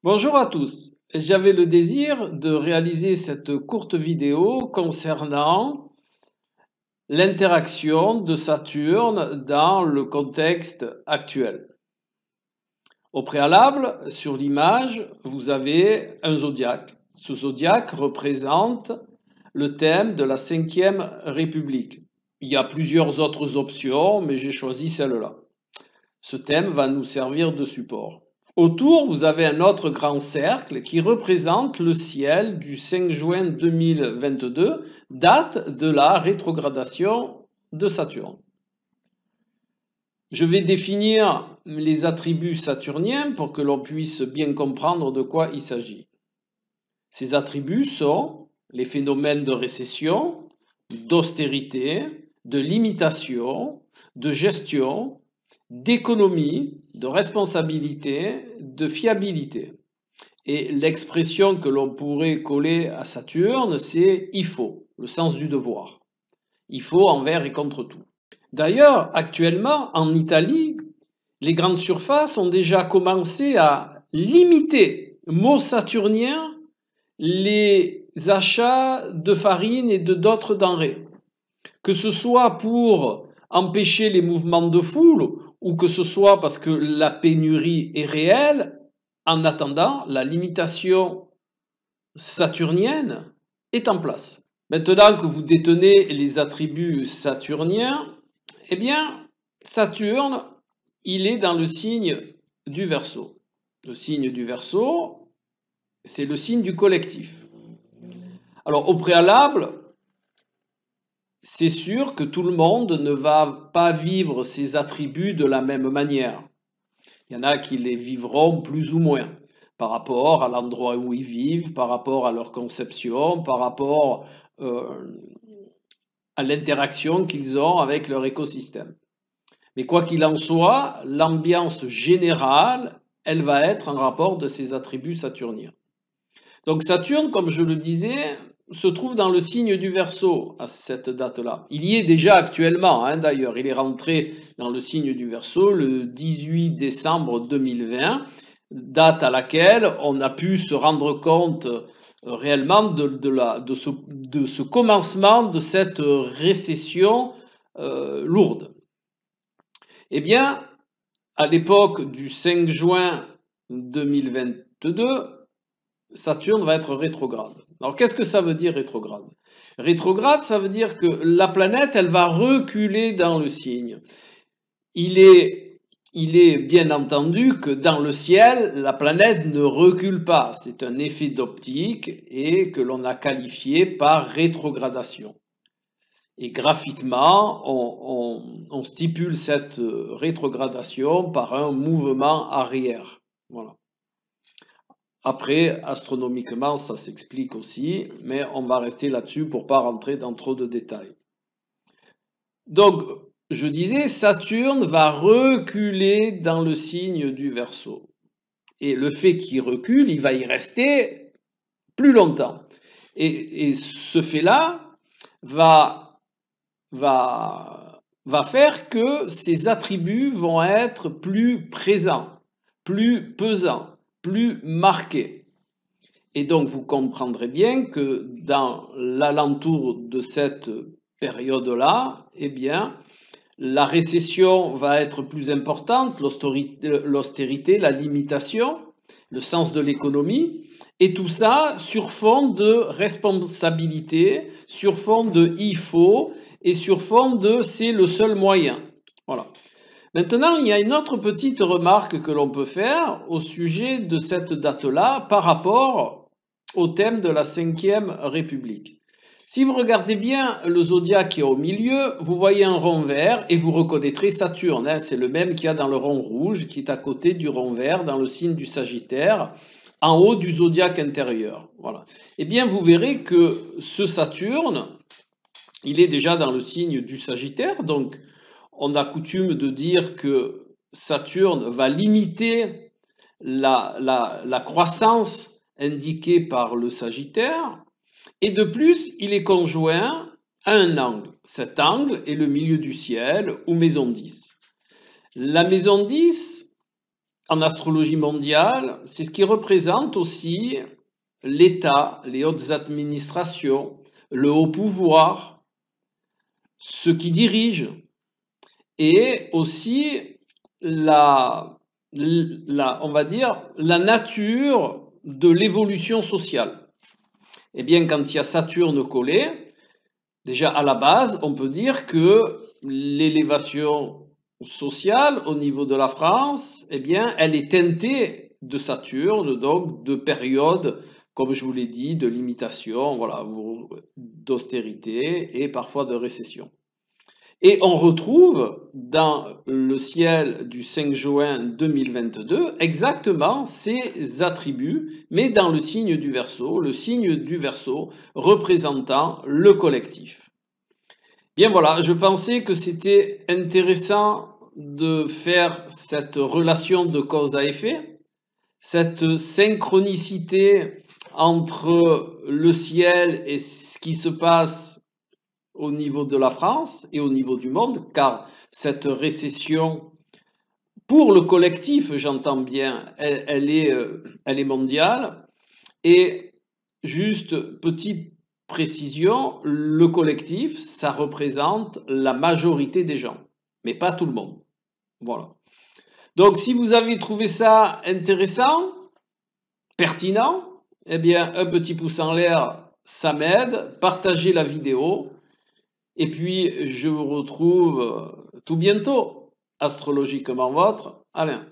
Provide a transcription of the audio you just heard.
Bonjour à tous. J'avais le désir de réaliser cette courte vidéo concernant l'interaction de Saturne dans le contexte actuel. Au préalable, sur l'image, vous avez un zodiaque. Ce zodiaque représente le thème de la 5e République. Il y a plusieurs autres options, mais j'ai choisi celle-là. Ce thème va nous servir de support. Autour, vous avez un autre grand cercle qui représente le ciel du 5 juin 2022, date de la rétrogradation de Saturne. Je vais définir les attributs saturniens pour que l'on puisse bien comprendre de quoi il s'agit. Ces attributs sont les phénomènes de récession, d'austérité, de limitation, de gestion, d'économie, de responsabilité, de fiabilité. Et l'expression que l'on pourrait coller à Saturne, c'est il faut, le sens du devoir. Il faut envers et contre tout. D'ailleurs, actuellement, en Italie, les grandes surfaces ont déjà commencé à limiter, mot saturnien, les achats de farine et de d'autres denrées. Que ce soit pour empêcher les mouvements de foule ou que ce soit parce que la pénurie est réelle, en attendant, la limitation saturnienne est en place. Maintenant que vous détenez les attributs saturniens, eh bien, Saturne, il est dans le signe du Verseau. Le signe du Verseau, c'est le signe du collectif. Alors, au préalable, c'est sûr que tout le monde ne va pas vivre ces attributs de la même manière. Il y en a qui les vivront plus ou moins par rapport à l'endroit où ils vivent, par rapport à leur conception, par rapport à l'interaction qu'ils ont avec leur écosystème. Mais quoi qu'il en soit, l'ambiance générale, elle va être en rapport de ces attributs saturniens. Donc Saturne, comme je le disais, se trouve dans le signe du Verseau à cette date-là. Il y est déjà actuellement, d'ailleurs. Il est rentré dans le signe du Verseau le 18 décembre 2020, date à laquelle on a pu se rendre compte réellement de ce commencement de cette récession lourde. Eh bien, à l'époque du 5 juin 2022, Saturne va être rétrograde. Alors qu'est-ce que ça veut dire rétrograde? Rétrograde, ça veut dire que la planète, elle va reculer dans le signe. Il est bien entendu que dans le ciel, la planète ne recule pas. C'est un effet d'optique et que l'on a qualifié par rétrogradation. Et graphiquement, on stipule cette rétrogradation par un mouvement arrière. Voilà. Après, astronomiquement, ça s'explique aussi, mais on va rester là-dessus pour ne pas rentrer dans trop de détails. Donc, je disais, Saturne va reculer dans le signe du Verseau. Et le fait qu'il recule, il va y rester plus longtemps. Et ce fait-là va faire que ses attributs vont être plus présents, plus pesants, plus marqués. Et donc vous comprendrez bien que dans l'alentour de cette période-là, eh bien, la récession va être plus importante, l'austérité, la limitation, le sens de l'économie, et tout ça sur fond de responsabilité, sur fond de il faut, et sur fond de c'est le seul moyen. Voilà. Maintenant, il y a une autre petite remarque que l'on peut faire au sujet de cette date-là par rapport au thème de la 5e République. Si vous regardez bien le zodiaque qui est au milieu, vous voyez un rond vert et vous reconnaîtrez Saturne. C'est le même qu'il y a dans le rond rouge qui est à côté du rond vert dans le signe du Sagittaire, en haut du zodiaque intérieur. Voilà. Eh bien, vous verrez que ce Saturne, il est déjà dans le signe du Sagittaire, donc on a coutume de dire que Saturne va limiter la croissance indiquée par le Sagittaire, et de plus, il est conjoint à un angle. Cet angle est le milieu du ciel, ou maison 10. La maison 10, en astrologie mondiale, c'est ce qui représente aussi l'État, les hautes administrations, le haut pouvoir, ceux qui dirigent, et aussi on va dire, la nature de l'évolution sociale. Eh bien, quand il y a Saturne collé, déjà à la base, on peut dire que l'élévation sociale au niveau de la France, eh bien, elle est teintée de Saturne, donc de périodes, comme je vous l'ai dit, de limitation, voilà, d'austérité et parfois de récession. Et on retrouve dans le ciel du 5 juin 2022 exactement ces attributs, mais dans le signe du Verseau, le signe du Verseau représentant le collectif. Bien voilà, je pensais que c'était intéressant de faire cette relation de cause à effet, cette synchronicité entre le ciel et ce qui se passe au niveau de la France et au niveau du monde, car cette récession, pour le collectif, j'entends bien, elle est mondiale. Et juste petite précision, le collectif, ça représente la majorité des gens, mais pas tout le monde. Voilà. Donc si vous avez trouvé ça intéressant, pertinent, eh bien un petit pouce en l'air, ça m'aide. Partagez la vidéo. Et puis, je vous retrouve tout bientôt, astrologiquement votre, Alain.